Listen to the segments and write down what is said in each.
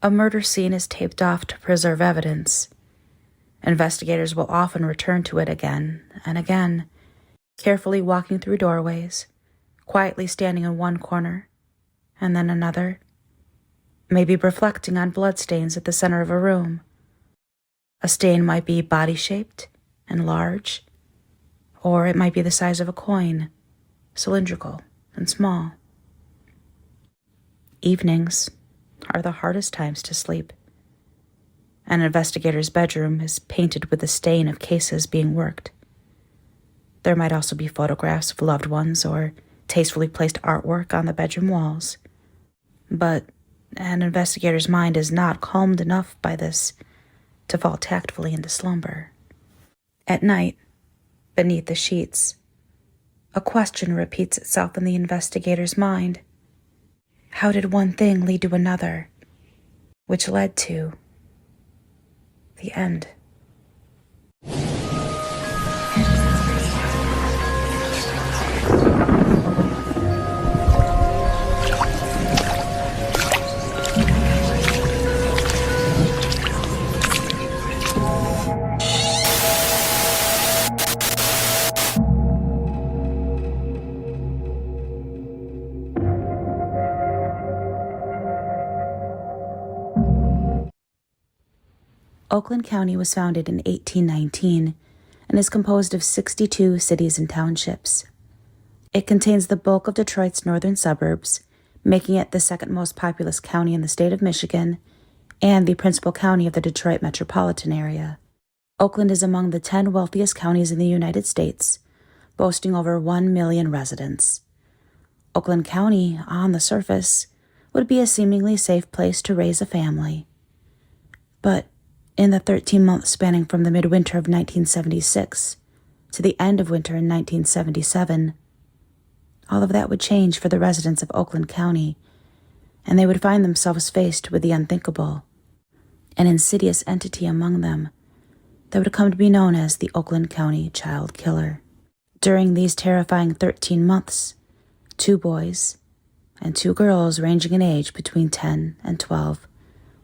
A murder scene is taped off to preserve evidence. Investigators will often return to it again and again, carefully walking through doorways, quietly standing in one corner, and then another, maybe reflecting on bloodstains at the center of a room. A stain might be body-shaped and large, or it might be the size of a coin, cylindrical and small. Evenings are the hardest times to sleep. An investigator's bedroom is painted with the stain of cases being worked. There might also be photographs of loved ones or tastefully placed artwork on the bedroom walls. But an investigator's mind is not calmed enough by this to fall tactfully into slumber. At night, beneath the sheets, a question repeats itself in the investigator's mind. How did one thing lead to another, which led to the end? Oakland County was founded in 1819 and is composed of 62 cities and townships. It contains the bulk of Detroit's northern suburbs, making it the second most populous county in the state of Michigan and the principal county of the Detroit metropolitan area. Oakland is among the 10 wealthiest counties in the United States, boasting over 1 million residents. Oakland County, on the surface, would be a seemingly safe place to raise a family. But in the 13 months spanning from the midwinter of 1976 to the end of winter in 1977, all of that would change for the residents of Oakland County, and they would find themselves faced with the unthinkable, an insidious entity among them that would come to be known as the Oakland County Child Killer. During these terrifying 13 months, 2 boys and 2 girls ranging in age between 10 and 12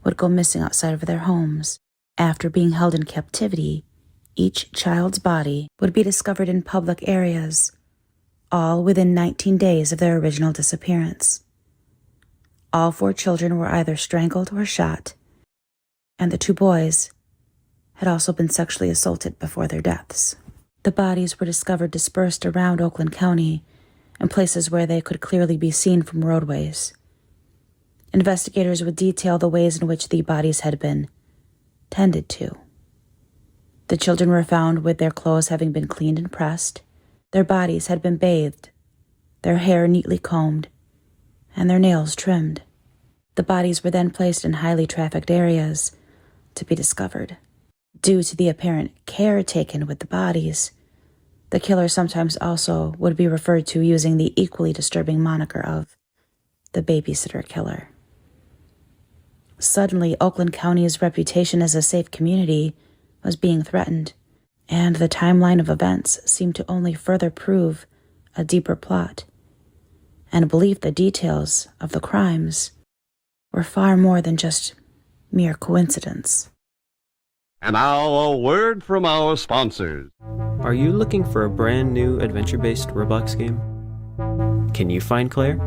would go missing outside of their homes. After being held in captivity, each child's body would be discovered in public areas, all within 19 days of their original disappearance. All 4 children were either strangled or shot, and the 2 boys had also been sexually assaulted before their deaths. The bodies were discovered dispersed around Oakland County in places where they could clearly be seen from roadways. Investigators would detail the ways in which the bodies had been tended to. The children were found with their clothes having been cleaned and pressed, their bodies had been bathed, their hair neatly combed, and their nails trimmed. The bodies were then placed in highly trafficked areas to be discovered. Due to the apparent care taken with the bodies, the killer sometimes also would be referred to using the equally disturbing moniker of the babysitter killer. Suddenly, Oakland County's reputation as a safe community was being threatened, and the timeline of events seemed to only further prove a deeper plot, and believe the details of the crimes were far more than just mere coincidence. And now a word from our sponsors. Are you looking for a brand new adventure-based Roblox game? Can you find Claire?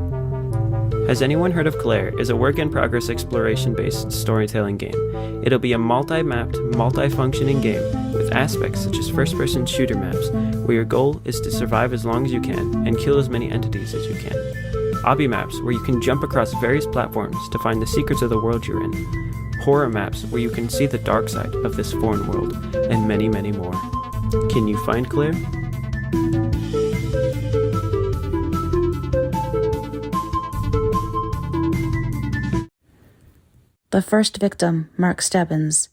Has anyone heard of Claire? Is a work-in-progress exploration-based storytelling game. It'll be a multi-mapped, multi-functioning game with aspects such as first-person shooter maps, where your goal is to survive as long as you can and kill as many entities as you can. Obby maps, where you can jump across various platforms to find the secrets of the world you're in. Horror maps, where you can see the dark side of this foreign world, and many, many more. Can you find Claire? The first victim, Mark Stebbins,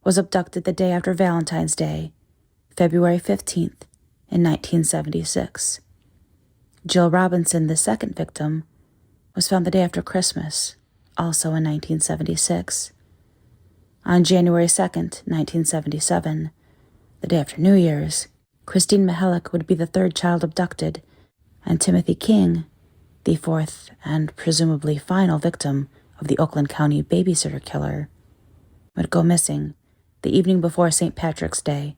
was abducted the day after Valentine's Day, February 15th, in 1976. Jill Robinson, the second victim, was found the day after Christmas, also in 1976. On January 2nd, 1977, the day after New Year's, Christine Mihalik would be the third child abducted, and Timothy King, the fourth and presumably final victim of the Oakland County babysitter killer, would go missing the evening before St. Patrick's Day,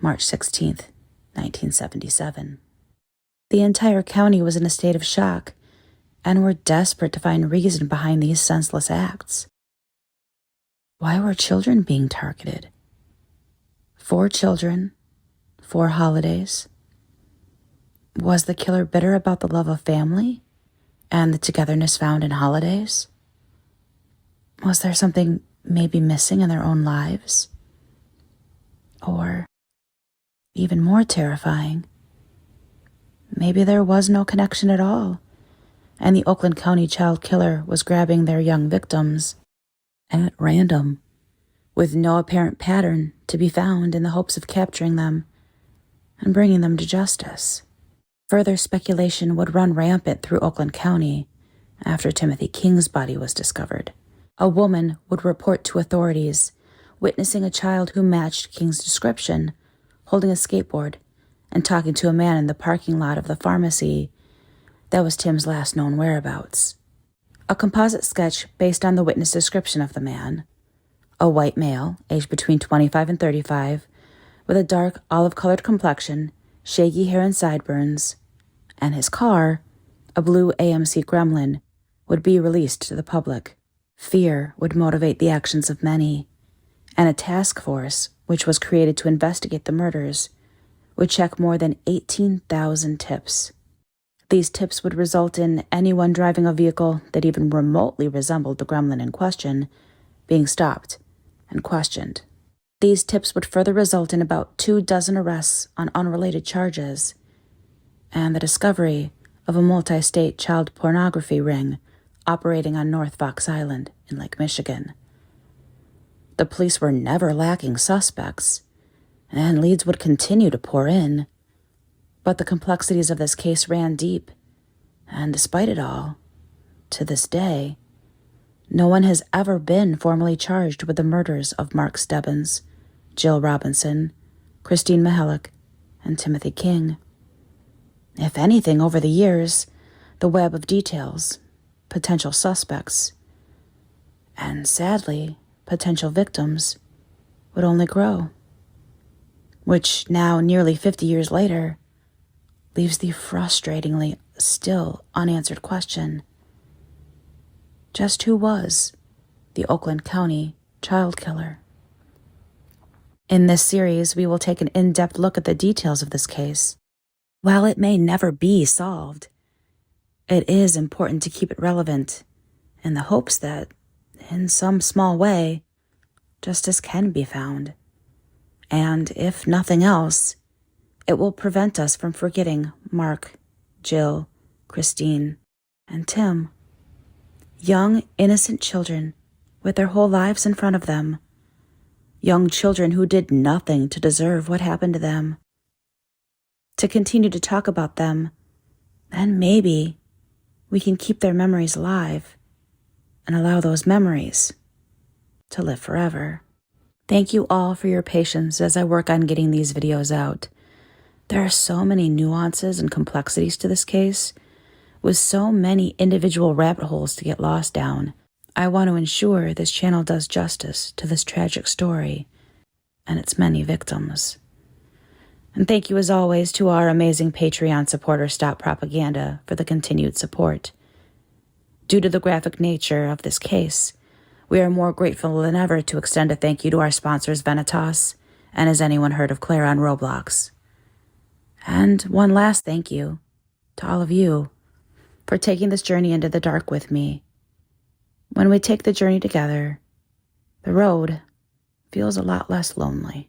March 16th, 1977. The entire county was in a state of shock and were desperate to find reason behind these senseless acts. Why were children being targeted? 4 children, 4 holidays. Was the killer bitter about the love of family and the togetherness found in holidays? Was there something maybe missing in their own lives? Or, even more terrifying, maybe there was no connection at all, and the Oakland County child killer was grabbing their young victims at random, with no apparent pattern to be found, in the hopes of capturing them and bringing them to justice. Further speculation would run rampant through Oakland County after Timothy King's body was discovered. A woman would report to authorities witnessing a child who matched King's description, holding a skateboard and talking to a man in the parking lot of the pharmacy that was Tim's last known whereabouts. A composite sketch based on the witness description of the man, a white male aged between 25 and 35, with a dark olive-colored complexion, shaggy hair and sideburns, and his car, a blue AMC Gremlin, would be released to the public. Fear would motivate the actions of many, and a task force, which was created to investigate the murders, would check more than 18,000 tips. These tips would result in anyone driving a vehicle that even remotely resembled the gremlin in question being stopped and questioned. These tips would further result in about 24 arrests on unrelated charges and the discovery of a multi-state child pornography ring operating on North Fox Island in Lake Michigan. The police were never lacking suspects, and leads would continue to pour in. But the complexities of this case ran deep, and despite it all, to this day, no one has ever been formally charged with the murders of Mark Stebbins, Jill Robinson, Christine Mihalik, and Timothy King. If anything, over the years, the web of details, potential suspects, and sadly, potential victims would only grow, which now, nearly 50 years later, leaves the frustratingly still unanswered question: just who was the Oakland County child killer? In this series, we will take an in-depth look at the details of this case. While it may never be solved, it is important to keep it relevant in the hopes that, in some small way, justice can be found. And if nothing else, it will prevent us from forgetting Mark, Jill, Christine, and Tim. Young, innocent children with their whole lives in front of them. Young children who did nothing to deserve what happened to them. To continue to talk about them, then maybe we can keep their memories alive and allow those memories to live forever. Thank you all for your patience as I work on getting these videos out. There are so many nuances and complexities to this case, with so many individual rabbit holes to get lost down. I want to ensure this channel does justice to this tragic story and its many victims. And thank you as always to our amazing Patreon supporter Stop Propaganda for the continued support. Due to the graphic nature of this case, we are more grateful than ever to extend a thank you to our sponsors VENATOS and Has Anyone Heard of Claire on Roblox. And one last thank you to all of you for taking this journey into the dark with me. When we take the journey together, the road feels a lot less lonely.